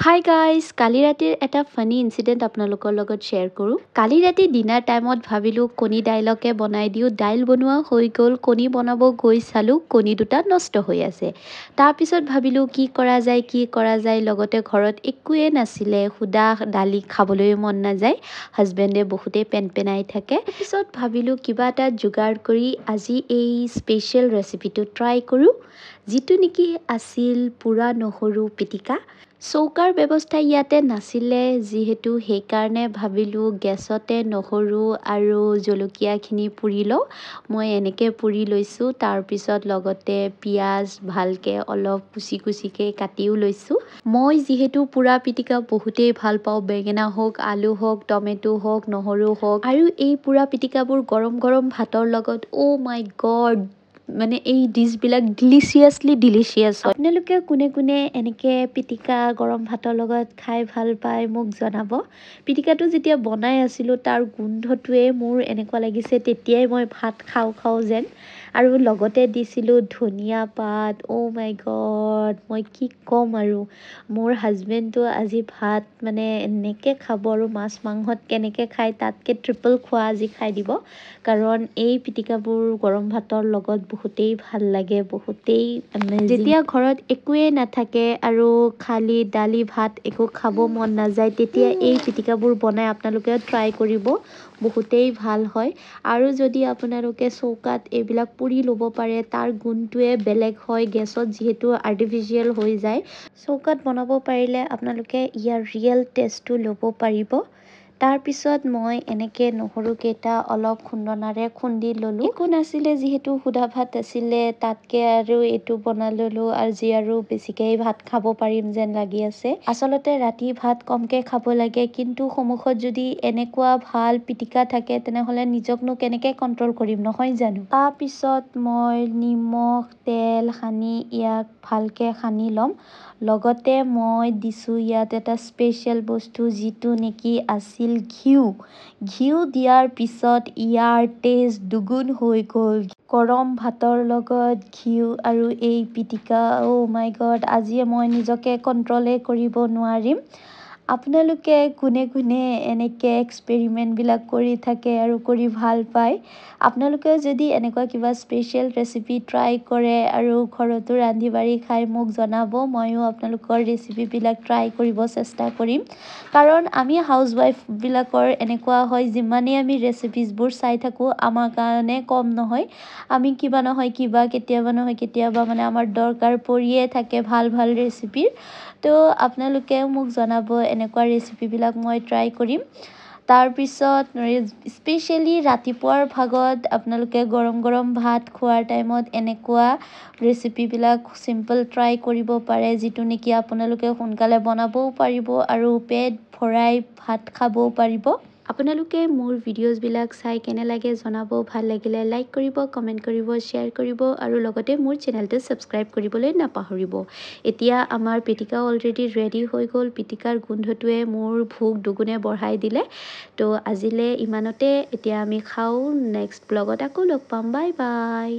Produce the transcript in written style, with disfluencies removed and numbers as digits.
Hi guys, কালি ৰাতিৰ এটা funny incident আপোনালোকৰ লগত শ্বেয়াৰ কৰোঁ। কালি ৰাতি ডিনাৰ টাইমত ভাবিলোঁ কণী দাইলকে বনাই দিওঁ। দাইল বনোৱা হৈ গ'ল, কণী বনাব গৈ চালোঁ কণী দুটা নষ্ট হৈ আছে। তাৰপিছত ভাবিলোঁ কি কৰা যায়, লগতে ঘৰত একোৱে নাছিলে, সুদা দালি খাবলৈ মন নাযায়, হাজবেণ্ডে বহুতেই পেনপেনাই থাকে। তাৰপিছত ভাবিলোঁ কিবা এটা যোগাৰ কৰি আজি এই স্পেচিয়েল ৰেচিপিটো ট্ৰাই কৰোঁ, যিটো নেকি আছিল পোৰা নহৰু পিটিকা। চৌকাৰ ব্যৱস্থা ইয়াতে নাছিলে যিহেতু সেইকাৰণে ভাবিলোঁ গেছতে নহৰু আৰু জলকীয়াখিনি পুৰি লওঁ। মই এনেকৈ পুৰি লৈছোঁ, তাৰপিছত লগতে পিঁয়াজ ভালকৈ অলপ কুচিকৈ কাটিও লৈছোঁ। মই যিহেতু পোৰা পিটিকা বহুতেই ভাল পাওঁ, বেঙেনা হওক, আলু হওক, টমেটো হওক, নহৰু হওক, আৰু এই পোৰা পিটিকাবোৰ গৰম গৰম ভাতৰ লগত অ' মাই গড, মানে এই ডিছবিলাক ডিলিচিয়াছ হয়। আপোনালোকে কোনে কোনে এনেকৈ পিটিকা গৰম ভাতৰ লগত খাই ভাল পায় মোক জনাব। পিটিকাটো যেতিয়া বনাই আছিলোঁ তাৰ গোন্ধটোৱে মোৰ এনেকুৱা লাগিছে তেতিয়াই মই ভাত খাওঁ যেন, আৰু লগতে দিছিলোঁ ধনিয়া পাত। অ' মাই গড, মই কি ক'ম আৰু, মোৰ হাজবেণ্ডটো আজি ভাত মানে এনেকৈ খাব, আৰু মাছ মাংসত কেনেকৈ খায় তাতকৈ ট্ৰিপল খোৱা আজি খাই দিব, কাৰণ এই পিটিকাবোৰ গৰম ভাতৰ লগত বহুতেই ভাল লাগে, বহুতেই যেতিয়া ঘৰত একোৱেই নাথাকে আৰু খালি দালি ভাত একো খাব মন নাযায়, তেতিয়া এই পিটিকাবোৰ বনাই আপোনালোকে ট্ৰাই কৰিব, বহুতেই ভাল হয়। আৰু যদি আপোনালোকে চৌকাত এইবিলাক পুৰি ল'ব পাৰে তাৰ গুণটোৱে বেলেগ হয়, গেছত যিহেতু আৰ্টিফিচিয়েল হৈ যায়, চৌকাত বনাব পাৰিলে আপোনালোকে ইয়াৰ ৰিয়েল টেষ্টটো ল'ব পাৰিব। তাৰপিছত মই এনেকৈ নহৰুকেইটা অলপ খুন্দনাৰে খুন্দি ল'লোঁ। একো নাছিলে যিহেতু সুদা ভাত আছিলে, তাতকৈ আৰু এইটো বনাই ল'লোঁ, আজি আৰু বেছিকৈ ভাত খাব পাৰিম যেন লাগি আছে। আচলতে ৰাতি ভাত কমকৈ খাব লাগে, কিন্তু সন্মুখত যদি এনেকুৱা ভাল পিটিকা থাকে তেনেহ'লে নিজকনো কেনেকৈ কণ্ট্ৰল কৰিম, নহয় জানো। তাৰপিছত মই নিমখ তেল সানি ইয়াক ভালকৈ সানি ল'ম। লগতে মই দিছোঁ ইয়াত এটা স্পেচিয়েল বস্তু, যিটো নেকি আছিল ঘিউ দিয়াৰ পিছত ইয়াৰ টেষ্ট দুগুণ হৈ গ'ল। গৰম ভাতৰ লগত ঘিউ আৰু এই পিটিকা, অ' মাই গড, আজিয়ে মই নিজকে কণ্ট্ৰলে কৰিব নোৱাৰিম। আপোনালোকে কোনে কোনে এনেকৈ এক্সপেৰিমেণ্টবিলাক কৰি থাকে আৰু কৰি ভাল পায়। আপোনালোকেও যদি এনেকুৱা কিবা স্পেচিয়েল ৰেচিপি ট্ৰাই কৰে আৰু ঘৰতো ৰান্ধি বাঢ়ি খাই মোক জনাব, ময়ো আপোনালোকৰ ৰেচিপিবিলাক ট্ৰাই কৰিব চেষ্টা কৰিম। কাৰণ আমি হাউচৱাইফবিলাকৰ এনেকুৱা হয়, যিমানেই আমি ৰেচিপিজবোৰ চাই থাকোঁ আমাৰ কাৰণে কম নহয়, আমি কিবা নহয় কিবা, কেতিয়াবা মানে আমাৰ দৰকাৰ পৰিয়ে থাকে ভাল ভাল ৰেচিপিৰ। তো আপোনালোকেও মোক জনাব, এনেকুৱা ৰেচিপিবিলাক মই ট্ৰাই কৰিম। তাৰপিছত স্পেচিয়েলি ৰাতিপুৱাৰ ভাগত আপোনালোকে গৰম গৰম ভাত খোৱাৰ টাইমত এনেকুৱা ৰেচিপিবিলাক চিম্পল ট্ৰাই কৰিব পাৰে, যিটো নেকি আপোনালোকে সোনকালে বনাবও পাৰিব আৰু পেট ভৰাই ভাত খাবও পাৰিব। আপোনালোকে মোৰ ভিডিঅ'জবিলাক চাই কেনে লাগে জনাব, ভাল লাগিলে লাইক কৰিব, কমেণ্ট কৰিব, শ্বেয়াৰ কৰিব, আৰু লগতে মোৰ চেনেলটো ছাবস্ক্ৰাইব কৰিবলৈ নাপাহৰিব। এতিয়া আমাৰ পিটিকা অলৰেডি ৰেডি হৈ গ'ল, পিটিকাৰ গোন্ধটোৱে মোৰ ভোক দুগুণে বঢ়াই দিলে। তো আজিলৈ ইমানতে, এতিয়া আমি খাওঁ, নেক্সট ব্লগত আকৌ লগ পাম, বাই বাই।